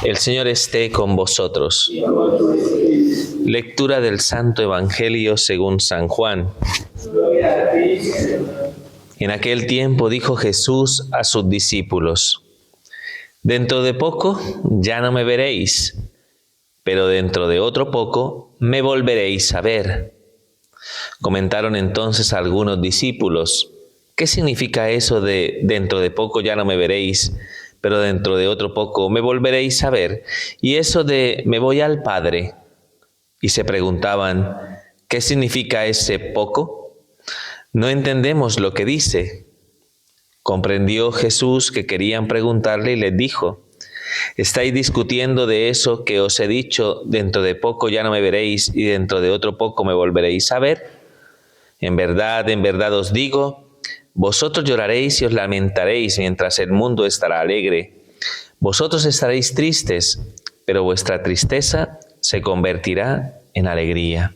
El Señor esté con vosotros. Lectura del Santo Evangelio según San Juan. En aquel tiempo dijo Jesús a sus discípulos: dentro de poco ya no me veréis, pero dentro de otro poco me volveréis a ver. Comentaron entonces algunos discípulos: ¿qué significa eso de dentro de poco ya no me veréis, pero dentro de otro poco me volveréis a ver? Y eso de me voy al Padre. Y se preguntaban: ¿qué significa ese poco? No entendemos lo que dice. Comprendió Jesús que querían preguntarle y les dijo: ¿estáis discutiendo de eso que os he dicho, dentro de poco ya no me veréis y dentro de otro poco me volveréis a ver? En verdad os digo, vosotros lloraréis y os lamentaréis mientras el mundo estará alegre. Vosotros estaréis tristes, pero vuestra tristeza se convertirá en alegría.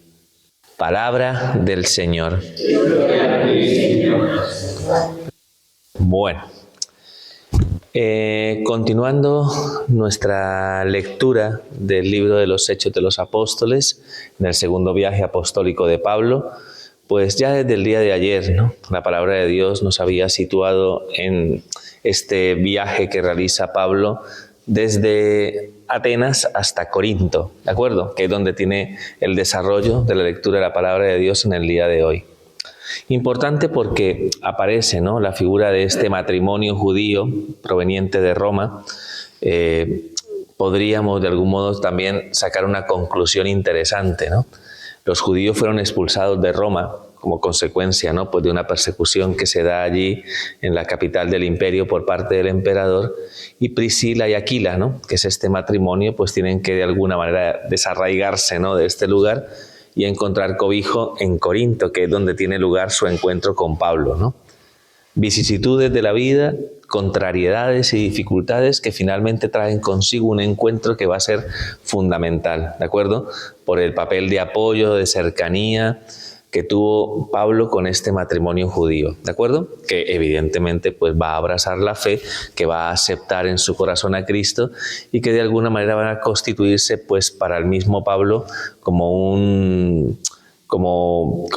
Palabra del Señor. Bueno, continuando nuestra lectura del libro de los Hechos de los Apóstoles, en el segundo viaje apostólico de Pablo, pues ya desde el día de ayer, ¿no?, la palabra de Dios nos había situado en este viaje que realiza Pablo desde Atenas hasta Corinto, ¿de acuerdo? Que es donde tiene el desarrollo de la lectura de la palabra de Dios en el día de hoy. Importante porque aparece, ¿no?, la figura de este matrimonio judío proveniente de Roma. Podríamos de algún modo también sacar una conclusión interesante, ¿no? Los judíos fueron expulsados de Roma como consecuencia, ¿no?, pues de una persecución que se da allí en la capital del imperio por parte del emperador, y Priscila y Aquila, ¿no?, que es este matrimonio, pues tienen que de alguna manera desarraigarse, ¿no?, de este lugar y encontrar cobijo en Corinto, que es donde tiene lugar su encuentro con Pablo, ¿no? Vicisitudes de la vida, contrariedades y dificultades que finalmente traen consigo un encuentro que va a ser fundamental, ¿de acuerdo? Por el papel de apoyo, de cercanía que tuvo Pablo con este matrimonio judío, ¿de acuerdo? Que evidentemente pues va a abrazar la fe, que va a aceptar en su corazón a Cristo y que de alguna manera van a constituirse pues para el mismo Pablo como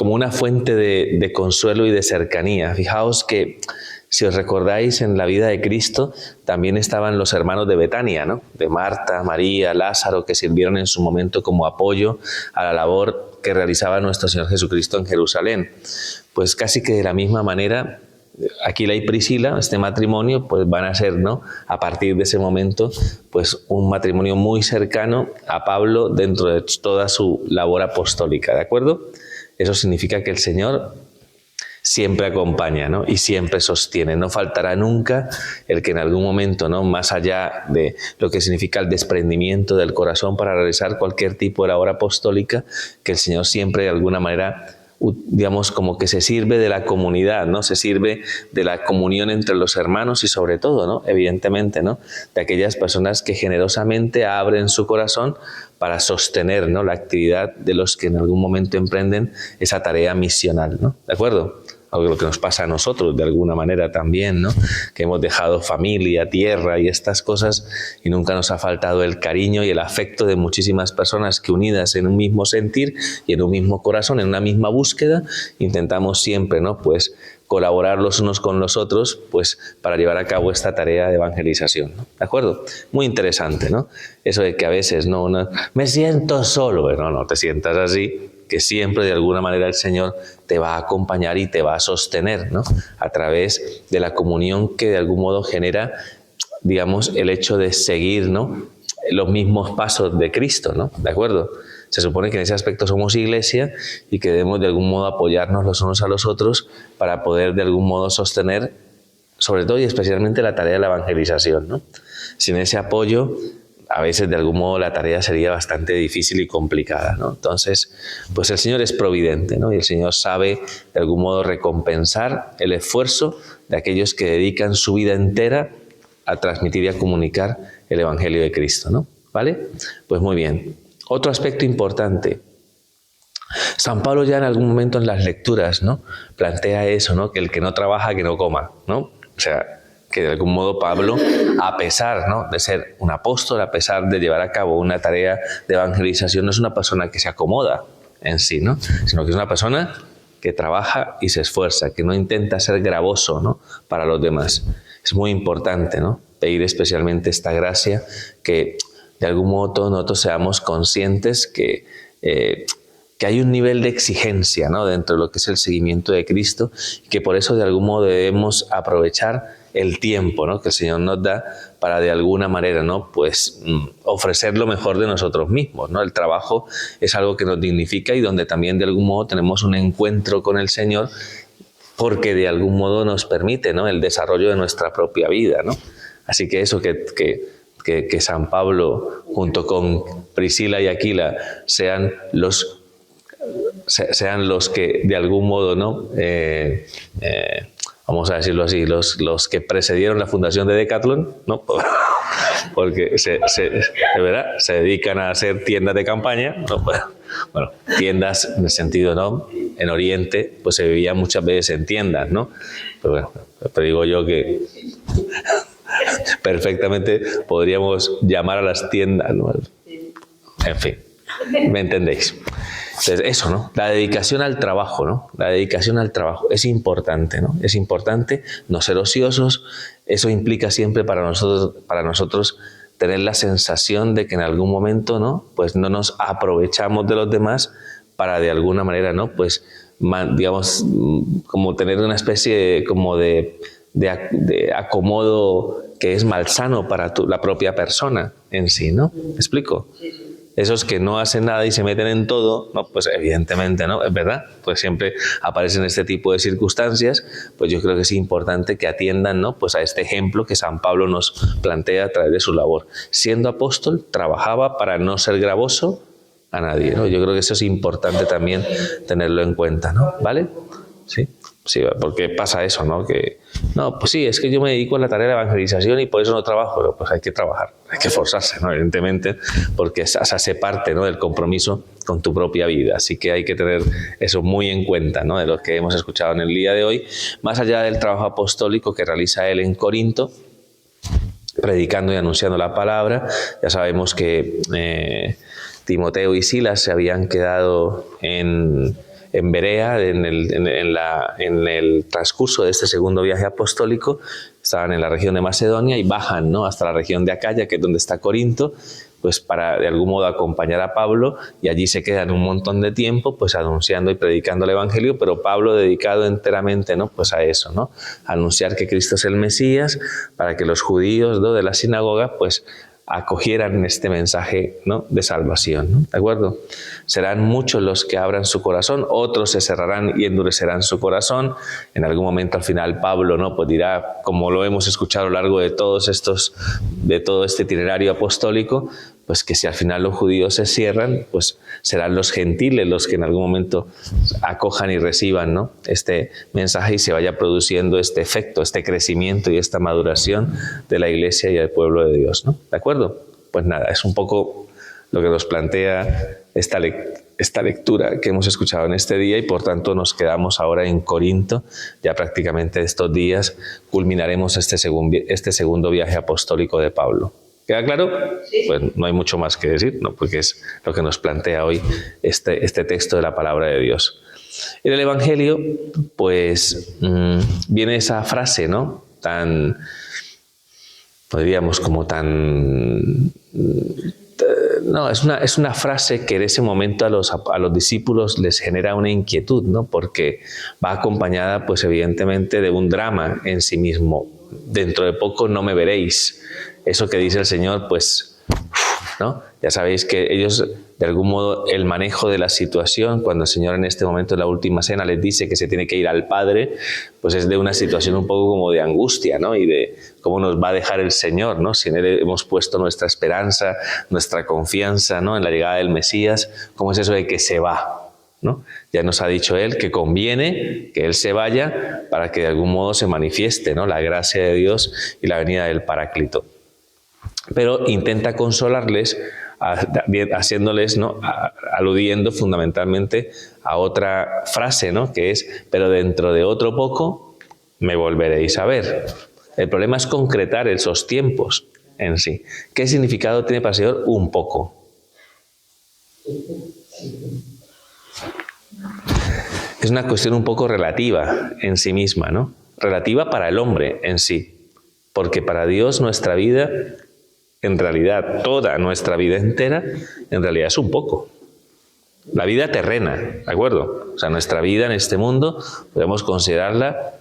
una fuente de consuelo y de cercanía. Fijaos que, si os recordáis, en la vida de Cristo también estaban los hermanos de Betania, ¿no?, de Marta, María, Lázaro, que sirvieron en su momento como apoyo a la labor que realizaba nuestro Señor Jesucristo en Jerusalén. Pues casi que de la misma manera, Aquila y Priscila, este matrimonio, pues van a ser, ¿no?, a partir de ese momento, pues un matrimonio muy cercano a Pablo dentro de toda su labor apostólica, ¿de acuerdo? Eso significa que el Señor siempre acompaña, ¿no?, y siempre sostiene. No faltará nunca el que en algún momento, ¿no?, más allá de lo que significa el desprendimiento del corazón para realizar cualquier tipo de labor apostólica, que el Señor siempre de alguna manera, digamos, como que se sirve de la comunidad, ¿no?, se sirve de la comunión entre los hermanos y sobre todo, ¿no?, evidentemente, ¿no?, de aquellas personas que generosamente abren su corazón para sostener, ¿no?, la actividad de los que en algún momento emprenden esa tarea misional, ¿no? ¿De acuerdo? Algo lo que nos pasa a nosotros de alguna manera también, ¿no?, que hemos dejado familia, tierra y estas cosas y nunca nos ha faltado el cariño y el afecto de muchísimas personas que, unidas en un mismo sentir y en un mismo corazón, en una misma búsqueda, intentamos siempre, ¿no?, pues colaborar los unos con los otros, pues para llevar a cabo esta tarea de evangelización, ¿no? ¿De acuerdo? Muy interesante, ¿no? Eso de que a veces no me siento solo, pero no te sientas así, que siempre de alguna manera el Señor te va a acompañar y te va a sostener, ¿no?, a través de la comunión que de algún modo genera, digamos, el hecho de seguir, ¿no?, los mismos pasos de Cristo, ¿no? ¿De acuerdo? Se supone que en ese aspecto somos iglesia y que debemos de algún modo apoyarnos los unos a los otros para poder de algún modo sostener, sobre todo y especialmente, la tarea de la evangelización, ¿no? Sin ese apoyo, a veces de algún modo la tarea sería bastante difícil y complicada, ¿no? Entonces, pues el Señor es providente, ¿no?, y el Señor sabe de algún modo recompensar el esfuerzo de aquellos que dedican su vida entera a transmitir y a comunicar el Evangelio de Cristo, ¿no? ¿Vale? Pues muy bien. Otro aspecto importante. San Pablo ya en algún momento en las lecturas, ¿no?, plantea eso, ¿no?, que el que no trabaja, que no coma, ¿no? O sea, que de algún modo Pablo a pesar, ¿no?, de ser un apóstol, a pesar de llevar a cabo una tarea de evangelización, no es una persona que se acomoda en sí, ¿no?, sino que es una persona que trabaja y se esfuerza, que no intenta ser gravoso, ¿no?, para los demás. Es muy importante, ¿no?, pedir especialmente esta gracia, que de algún modo todos nosotros seamos conscientes que hay un nivel de exigencia, ¿no?, dentro de lo que es el seguimiento de Cristo, y que por eso de algún modo debemos aprovechar el tiempo, ¿no?, que el Señor nos da para de alguna manera, ¿no?, pues ofrecer lo mejor de nosotros mismos, ¿no? El trabajo es algo que nos dignifica y donde también de algún modo tenemos un encuentro con el Señor, porque de algún modo nos permite, ¿no?, el desarrollo de nuestra propia vida, ¿no? Así que eso que San Pablo junto con Priscila y Aquila sean los que de algún modo, ¿no?, vamos a decirlo así, los que precedieron la fundación de Decathlon, ¿no?, porque de verdad se dedican a hacer tiendas de campaña, ¿no? Bueno, tiendas en el sentido, ¿no?, en Oriente pues se vivía muchas veces en tiendas, ¿no? Pero bueno, pero digo yo que perfectamente podríamos llamar a las tiendas, ¿no? En fin, ¿me entendéis? Entonces, eso, ¿no? La dedicación al trabajo, ¿no? La dedicación al trabajo es importante, ¿no? Es importante no ser ociosos. Eso implica siempre para nosotros tener la sensación de que en algún momento, ¿no?, pues no nos aprovechamos de los demás para de alguna manera, ¿no?, pues digamos, como tener una especie de acomodo que es malsano para la propia persona en sí, ¿no? ¿Me explico? Esos que no hacen nada y se meten en todo, no, pues evidentemente, ¿no?, es verdad, pues siempre aparecen este tipo de circunstancias. Pues yo creo que es importante que atiendan, ¿no?, pues a este ejemplo que San Pablo nos plantea a través de su labor. Siendo apóstol, trabajaba para no ser gravoso a nadie, ¿no? Yo creo que eso es importante también tenerlo en cuenta, ¿no? ¿Vale? Sí. Sí, porque pasa eso, ¿no? Que, no, pues sí, es que yo me dedico a la tarea de evangelización y por eso no trabajo. Pero pues hay que trabajar, hay que esforzarse, ¿no?, evidentemente, porque esa hace parte, ¿no?, del compromiso con tu propia vida. Así que hay que tener eso muy en cuenta, ¿no?, de lo que hemos escuchado en el día de hoy, más allá del trabajo apostólico que realiza él en Corinto, predicando y anunciando la palabra. Ya sabemos que Timoteo y Silas se habían quedado en Berea, en el transcurso de este segundo viaje apostólico. Estaban en la región de Macedonia y bajan, ¿no?, hasta la región de Acaya, que es donde está Corinto, pues para de algún modo acompañar a Pablo, y allí se quedan un montón de tiempo pues anunciando y predicando el Evangelio, pero Pablo dedicado enteramente, ¿no?, pues a eso, ¿no?, a anunciar que Cristo es el Mesías, para que los judíos, ¿no?, de la sinagoga pues acogieran este mensaje, ¿no?, de salvación, ¿no? ¿De acuerdo? Serán muchos los que abran su corazón, otros se cerrarán y endurecerán su corazón. En algún momento al final Pablo, ¿no?, pues dirá, como lo hemos escuchado a lo largo de todo este itinerario apostólico, pues que si al final los judíos se cierran, pues serán los gentiles los que en algún momento acojan y reciban, ¿no?, este mensaje, y se vaya produciendo este efecto, este crecimiento y esta maduración de la Iglesia y del pueblo de Dios, ¿no? ¿De acuerdo? Pues nada, es un poco lo que nos plantea esta lectura que hemos escuchado en este día, y por tanto nos quedamos ahora en Corinto. Ya prácticamente estos días culminaremos este segundo viaje apostólico de Pablo. ¿Queda claro? Sí. Pues no hay mucho más que decir, ¿no?, porque es lo que nos plantea hoy este texto de la palabra de Dios. En el Evangelio, pues viene esa frase, ¿no?, tan, podríamos como tan... No, es una frase que en ese momento a los discípulos les genera una inquietud, ¿no?, porque va acompañada, pues evidentemente, de un drama en sí mismo. Dentro de poco no me veréis. Eso que dice el Señor, pues, ¿no? Ya sabéis que ellos, de algún modo, el manejo de la situación, cuando el Señor en este momento, en la última cena, les dice que se tiene que ir al Padre, pues es de una situación un poco como de angustia, ¿no?, y de cómo nos va a dejar el Señor, ¿no?, si en Él hemos puesto nuestra esperanza, nuestra confianza, ¿no?, en la llegada del Mesías. ¿Cómo es eso de que se va, ¿no? Ya nos ha dicho Él que conviene que Él se vaya para que de algún modo se manifieste, ¿no?, la gracia de Dios y la venida del Paráclito. Pero intenta consolarles haciéndoles, ¿no?, aludiendo fundamentalmente a otra frase, ¿no?, que es: pero dentro de otro poco me volveréis a ver. El problema es concretar esos tiempos en sí. ¿Qué significado tiene para el Señor un poco? Es una cuestión un poco relativa en sí misma, ¿no? Relativa para el hombre en sí. Porque para Dios nuestra vida, en realidad toda nuestra vida entera, en realidad es un poco. La vida terrena, ¿de acuerdo? O sea, nuestra vida en este mundo podemos considerarla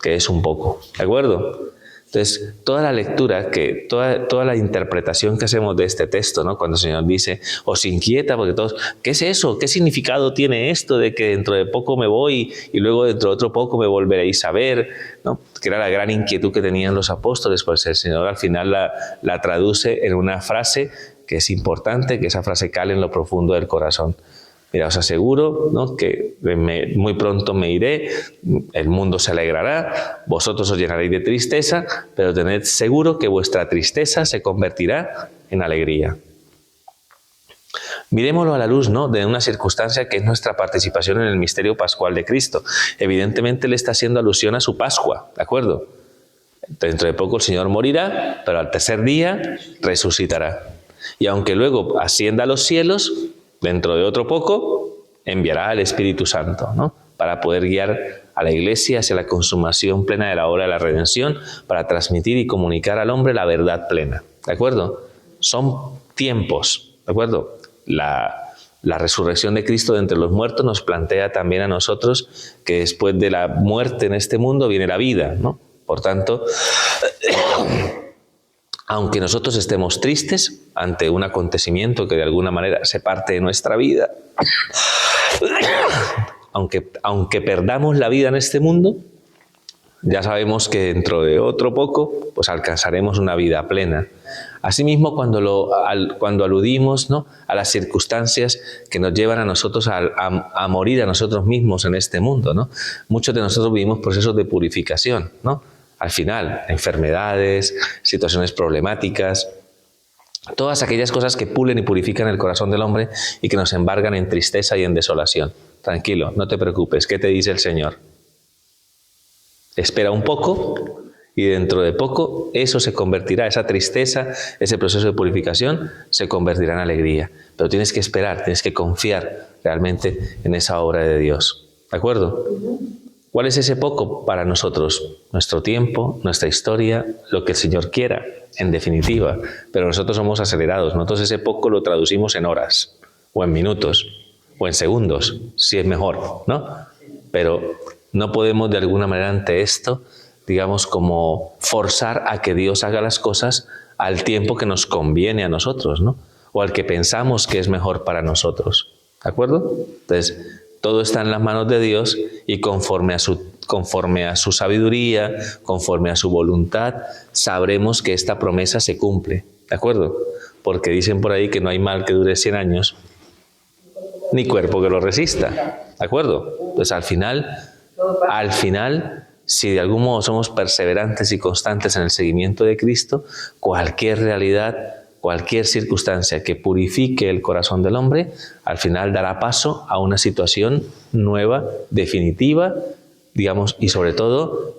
que es un poco, ¿de acuerdo? Entonces, toda la lectura, toda la interpretación que hacemos de este texto, ¿no? Cuando el Señor dice, os inquieta, porque todos, ¿qué es eso? ¿Qué significado tiene esto de que dentro de poco me voy y luego dentro de otro poco me volveréis a ver? ¿No? Que era la gran inquietud que tenían los apóstoles, pues el Señor al final la traduce en una frase que es importante, que esa frase cale en lo profundo del corazón. Mira, os aseguro, ¿no?, que muy pronto me iré, el mundo se alegrará, vosotros os llenaréis de tristeza, pero tened seguro que vuestra tristeza se convertirá en alegría. Mirémoslo a la luz, ¿no?, de una circunstancia que es nuestra participación en el misterio pascual de Cristo. Evidentemente le está haciendo alusión a su Pascua, ¿de acuerdo? Dentro de poco el Señor morirá, pero al tercer día resucitará. Y aunque luego ascienda a los cielos, dentro de otro poco enviará al Espíritu Santo, ¿no?, para poder guiar a la Iglesia hacia la consumación plena de la obra de la redención, para transmitir y comunicar al hombre la verdad plena. ¿De acuerdo? Son tiempos. ¿De acuerdo? La resurrección de Cristo de entre los muertos nos plantea también a nosotros que después de la muerte en este mundo viene la vida, ¿no? Por tanto, aunque nosotros estemos tristes ante un acontecimiento que de alguna manera se parte de nuestra vida, aunque perdamos la vida en este mundo, ya sabemos que dentro de otro poco pues alcanzaremos una vida plena. Asimismo, cuando aludimos, ¿no?, a las circunstancias que nos llevan a nosotros a morir a nosotros mismos en este mundo, ¿no? Muchos de nosotros vivimos procesos de purificación, ¿no? Al final, enfermedades, situaciones problemáticas, todas aquellas cosas que pulen y purifican el corazón del hombre y que nos embargan en tristeza y en desolación. Tranquilo, no te preocupes. ¿Qué te dice el Señor? Espera un poco y dentro de poco eso se convertirá, esa tristeza, ese proceso de purificación se convertirá en alegría. Pero tienes que esperar, tienes que confiar realmente en esa obra de Dios. ¿De acuerdo? ¿Cuál es ese poco para nosotros? Nuestro tiempo, nuestra historia, lo que el Señor quiera, en definitiva. Pero nosotros somos acelerados. Nosotros ese poco lo traducimos en horas, o en minutos, o en segundos, si es mejor, ¿no? Pero no podemos de alguna manera ante esto, digamos, como forzar a que Dios haga las cosas al tiempo que nos conviene a nosotros, ¿no? O al que pensamos que es mejor para nosotros. ¿De acuerdo? Entonces, todo está en las manos de Dios y conforme a su sabiduría, conforme a su voluntad, sabremos que esta promesa se cumple. ¿De acuerdo? Porque dicen por ahí que no hay mal que dure 100 años, ni cuerpo que lo resista. ¿De acuerdo? Pues al final, si de algún modo somos perseverantes y constantes en el seguimiento de Cristo, cualquier realidad, cualquier circunstancia que purifique el corazón del hombre, al final dará paso a una situación nueva, definitiva, digamos, y sobre todo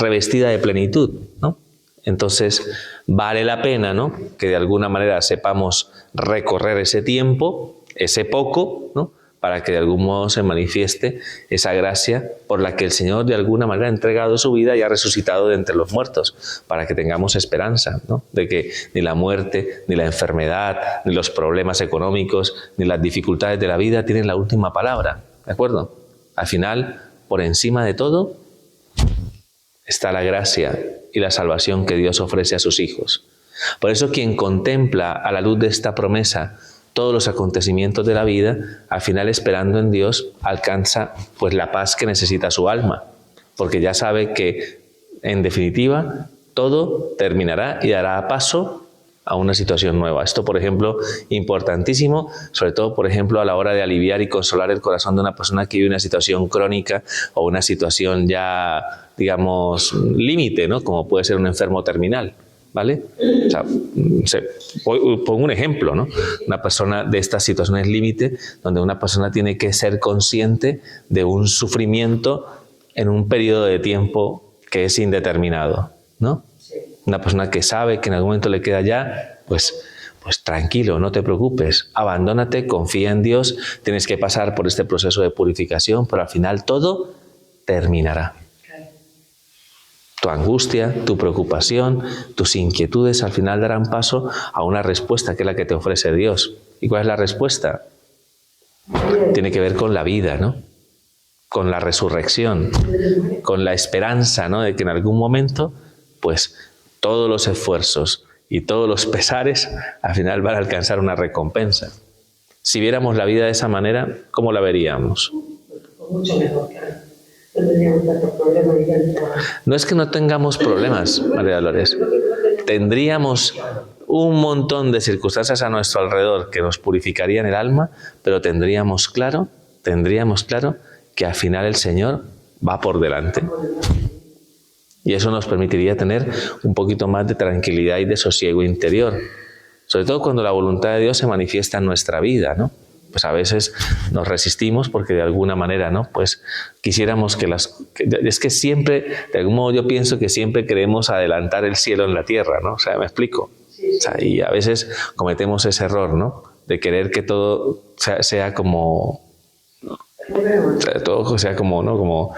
revestida de plenitud, ¿no? Entonces, vale la pena, ¿no?, que de alguna manera sepamos recorrer ese tiempo, ese poco, ¿no?, para que de algún modo se manifieste esa gracia por la que el Señor de alguna manera ha entregado su vida y ha resucitado de entre los muertos, para que tengamos esperanza, ¿no?, de que ni la muerte, ni la enfermedad, ni los problemas económicos, ni las dificultades de la vida tienen la última palabra, ¿de acuerdo? Al final, por encima de todo, está la gracia y la salvación que Dios ofrece a sus hijos. Por eso quien contempla a la luz de esta promesa todos los acontecimientos de la vida, al final esperando en Dios, alcanza pues la paz que necesita su alma, porque ya sabe que en definitiva todo terminará y dará paso a una situación nueva. Esto, por ejemplo, importantísimo, sobre todo, por ejemplo, a la hora de aliviar y consolar el corazón de una persona que vive una situación crónica o una situación ya, digamos, límite, ¿no?, como puede ser un enfermo terminal. ¿Vale? O sea, pongo un ejemplo, ¿no? Una persona de estas situaciones límite, donde una persona tiene que ser consciente de un sufrimiento en un periodo de tiempo que es indeterminado, ¿no? Una persona que sabe que en algún momento le queda ya, pues tranquilo, no te preocupes, abandónate, confía en Dios, tienes que pasar por este proceso de purificación, pero al final todo terminará. Tu angustia, tu preocupación, tus inquietudes al final darán paso a una respuesta que es la que te ofrece Dios. ¿Y cuál es la respuesta? Tiene que ver con la vida, ¿no? Con la resurrección, con la esperanza, ¿no? De que en algún momento, pues todos los esfuerzos y todos los pesares al final van a alcanzar una recompensa. Si viéramos la vida de esa manera, ¿cómo la veríamos? Mucho mejor, claro. No tendríamos tantos problemas. No es que no tengamos problemas, María Dolores. Tendríamos un montón de circunstancias a nuestro alrededor que nos purificarían el alma, pero tendríamos claro que al final el Señor va por delante. Y eso nos permitiría tener un poquito más de tranquilidad y de sosiego interior. Sobre todo cuando la voluntad de Dios se manifiesta en nuestra vida, ¿no? Pues a veces nos resistimos porque de alguna manera, ¿no? Pues quisiéramos es que siempre, de algún modo yo pienso que siempre queremos adelantar el cielo en la tierra, ¿no? O sea, ¿me explico? O sea, y a veces cometemos ese error, ¿no? De querer que todo sea como... todo sea como, ¿no? Como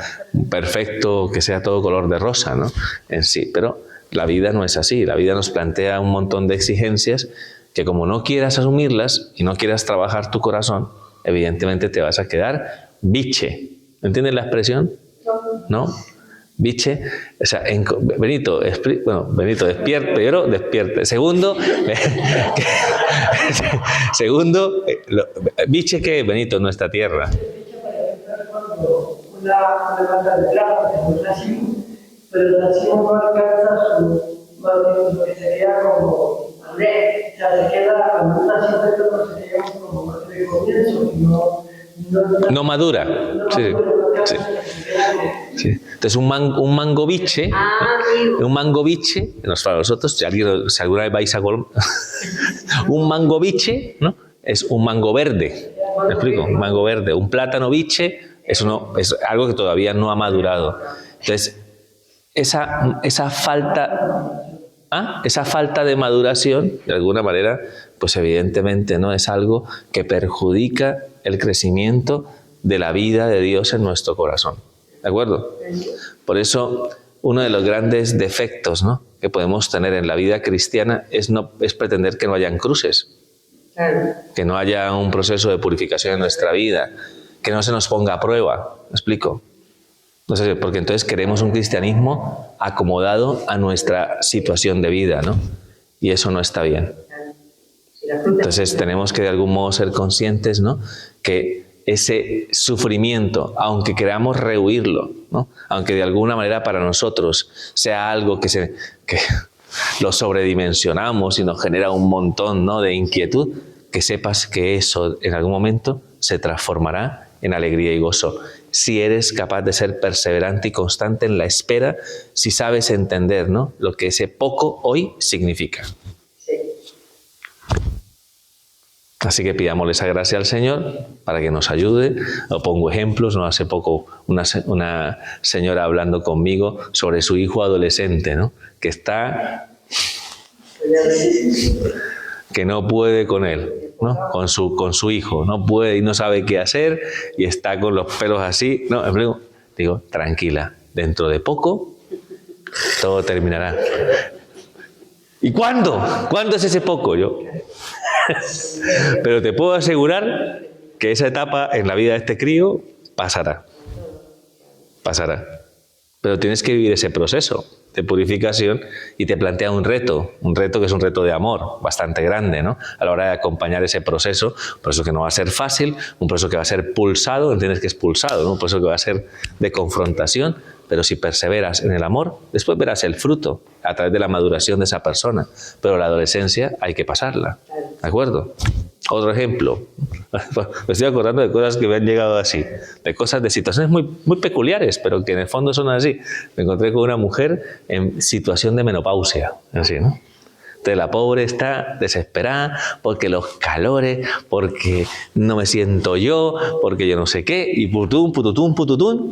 perfecto, que sea todo color de rosa, ¿no? En sí, pero la vida no es así. La vida nos plantea un montón de exigencias que como no quieras asumirlas y no quieras trabajar tu corazón, evidentemente te vas a quedar biche. ¿Entiendes la expresión? ¿No? Biche. O sea, Benito, despierte, primero, despierte. Segundo, biche que Benito, nuestra tierra. Una banda de plata, un racimo, pero el racimo no alcanza lo que sería como Andrés, o sea, se queda con un racimo de todo, sería como de comienzo, no madura. Sí. Entonces un mango biche, para nosotros, si alguna vez vais a Colombia, un mango biche, ¿no? Es un mango verde, ¿me explico? Un mango verde, un plátano biche, eso es algo que todavía no ha madurado. Entonces, esa falta de maduración, de alguna manera, pues evidentemente no es algo que perjudica el crecimiento de la vida de Dios en nuestro corazón. ¿De acuerdo? Por eso, uno de los grandes defectos, ¿no?, que podemos tener en la vida cristiana es pretender que no hayan cruces, que no haya un proceso de purificación en nuestra vida, que no se nos ponga a prueba. ¿Me explico? No sé, porque entonces queremos un cristianismo acomodado a nuestra situación de vida, ¿no? Y eso no está bien. Entonces tenemos que de algún modo ser conscientes, ¿no?, que ese sufrimiento, aunque queramos rehuirlo, ¿no?, aunque de alguna manera para nosotros sea algo que lo sobredimensionamos y nos genera un montón, ¿no?, de inquietud, que sepas que eso en algún momento se transformará en alegría y gozo. Si eres capaz de ser perseverante y constante en la espera, si sabes entender, ¿no?, lo que ese poco hoy significa. Así que pidámosle esa gracia al Señor para que nos ayude. Os pongo ejemplos. No hace poco una señora hablando conmigo sobre su hijo adolescente, ¿no?, que está... que no puede con él, ¿no?, con su hijo. No puede y no sabe qué hacer y está con los pelos así. No, digo, tranquila, dentro de poco todo terminará. ¿Y cuándo? ¿Cuándo es ese poco? Pero te puedo asegurar que esa etapa en la vida de este crío pasará. Pero tienes que vivir ese proceso de purificación y te plantea un reto que es un reto de amor bastante grande, ¿no?, a la hora de acompañar ese proceso. Por eso que no va a ser fácil, un proceso que va a ser pulsado, entiendes que es pulsado, ¿no?, un proceso que va a ser de confrontación, pero si perseveras en el amor, después verás el fruto a través de la maduración de esa persona. Pero la adolescencia hay que pasarla, ¿de acuerdo? Otro ejemplo, me estoy acordando de cosas que me han llegado así, de situaciones muy, muy peculiares, pero que en el fondo son así. Me encontré con una mujer en situación de menopausia, así, ¿no? Entonces la pobre está desesperada porque los calores, porque no me siento yo, porque yo no sé qué, y pututún.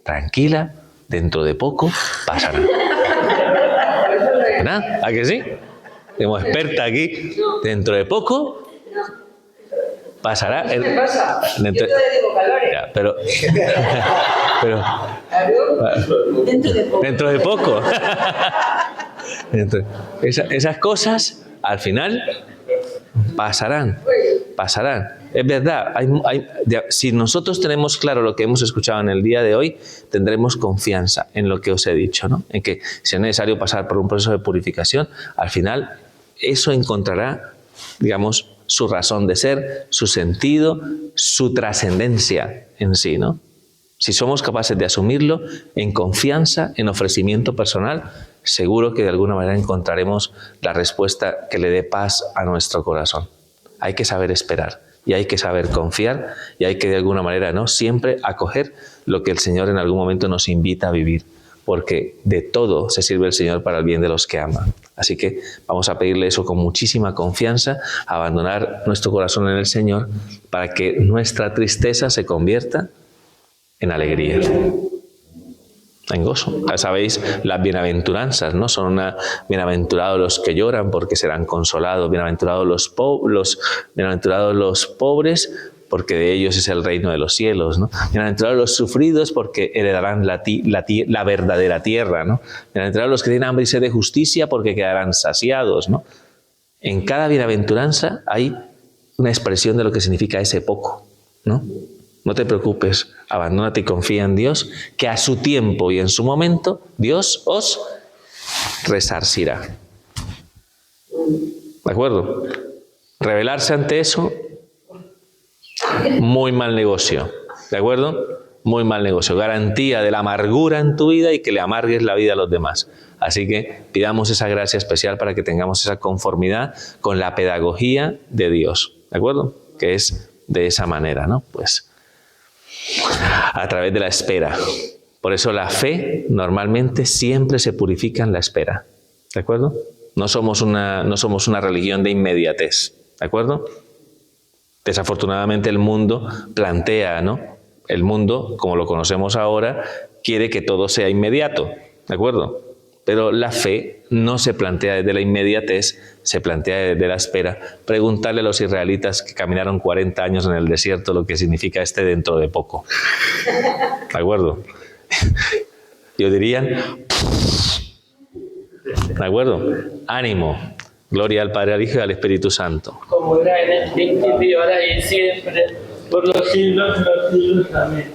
Tranquila, dentro de poco pasará. ¿Verdad? ¿A que sí? Como experta aquí, dentro de poco pasará. ¿Qué me pasa? Dentro, yo te digo calores. ya, pero Dentro de poco. dentro de poco. Esas cosas al final pasarán. Es verdad, si nosotros tenemos claro lo que hemos escuchado en el día de hoy, tendremos confianza en lo que os he dicho, ¿no? En que si es necesario pasar por un proceso de purificación, al final eso encontrará, digamos, su razón de ser, su sentido, su trascendencia en sí, ¿no? Si somos capaces de asumirlo en confianza, en ofrecimiento personal, seguro que de alguna manera encontraremos la respuesta que le dé paz a nuestro corazón. Hay que saber esperar y hay que saber confiar y hay que de alguna manera, ¿no?, siempre acoger lo que el Señor en algún momento nos invita a vivir, porque de todo se sirve el Señor para el bien de los que aman. Así que vamos a pedirle eso con muchísima confianza, abandonar nuestro corazón en el Señor para que nuestra tristeza se convierta en alegría, en gozo. Ya sabéis, las bienaventuranzas, ¿no? Son bienaventurados los que lloran porque serán consolados, bienaventurados bienaventurados los pobres porque de ellos es el reino de los cielos, ¿no? Bienaventurados los sufridos porque heredarán la verdadera tierra, ¿no? Bienaventurados los que tienen hambre y sed de justicia porque quedarán saciados, ¿no? En cada bienaventuranza hay una expresión de lo que significa ese poco, ¿no? No te preocupes, abandónate y confía en Dios, que a su tiempo y en su momento Dios os resarcirá. ¿De acuerdo? Rebelarse ante eso, muy mal negocio. ¿De acuerdo? Muy mal negocio. Garantía de la amargura en tu vida y que le amargues la vida a los demás. Así que pidamos esa gracia especial para que tengamos esa conformidad con la pedagogía de Dios. ¿De acuerdo? Que es de esa manera, ¿no? Pues a través de la espera. Por eso la fe normalmente siempre se purifica en la espera. ¿De acuerdo? No somos una religión de inmediatez. ¿De acuerdo? Desafortunadamente el mundo plantea, ¿no? El mundo, como lo conocemos ahora, quiere que todo sea inmediato. ¿De acuerdo? Pero la fe no se plantea desde la inmediatez, se plantea desde la espera. Preguntarle a los israelitas que caminaron 40 años en el desierto lo que significa dentro de poco. ¿De acuerdo? Yo dirían, ¿de acuerdo? Ánimo. Gloria al Padre, al Hijo y al Espíritu Santo. Como era en el principio, ahora y siempre, por los siglos de los siglos. Amén.